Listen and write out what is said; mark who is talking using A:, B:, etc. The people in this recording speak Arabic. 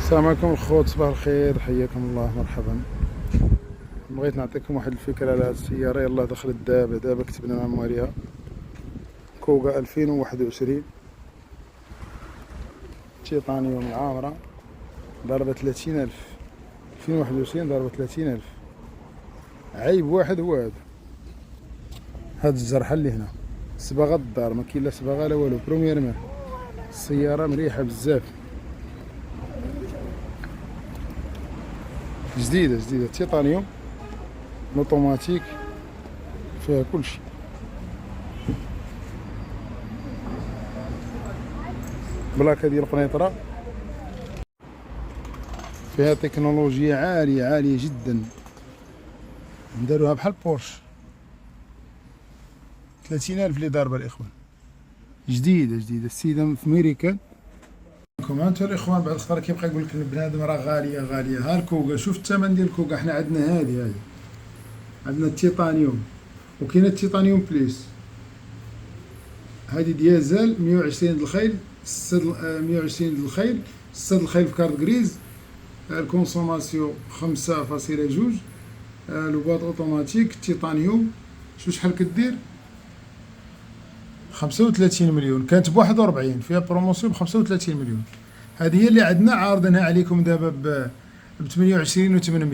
A: السلام عليكم الخوت، صباح الخير، حياكم الله، مرحبا. بغيت نعطيكم واحد الفكرة على هاد السيارة. يلا دخلت دابا كتبنا مع مواليها. كوغا 2021 تيطانيوم العامرة، ضربة 30,000. 2021 ضربة 30,000. عيب واحد هو هاد الجرحة اللي هنا، صباغة الدار، ما كاين لا صباغة لا والو، بروميير مان. السيارة مريحة بزاف، جديدة تيطانيوم، اوتوماتيك، فيها كلشي. بلاكة ديال القنيطرة، فيها تكنولوجيا عالية جدا، داروها بحال بورش. 30,000 اللي ضاربة الإخوان، جديدة. السيدة في ميريكان. هانتو الإخوان بعد الخطرة كيبقى يقول لك البنادم راه غالية. ها الكوغا، شوف الثمن ديال الكوغا. حنا عندنا هادي عندنا التيطانيوم، وكاينة التيطانيوم بليس. هادي ديازل 120 د الخيل، 120 د الخيل، 6 د الخيل في كارت غريز. الكونسوماسيون 5.2. لوباط اوتوماتيك تيطانيوم. شوف شحال كدير، 35 مليون. كانت ب 41، فيها بروموسيون ب 35 مليون. هذه هي اللي عندنا، عارضينها عليكم دابا ب 28 و 800.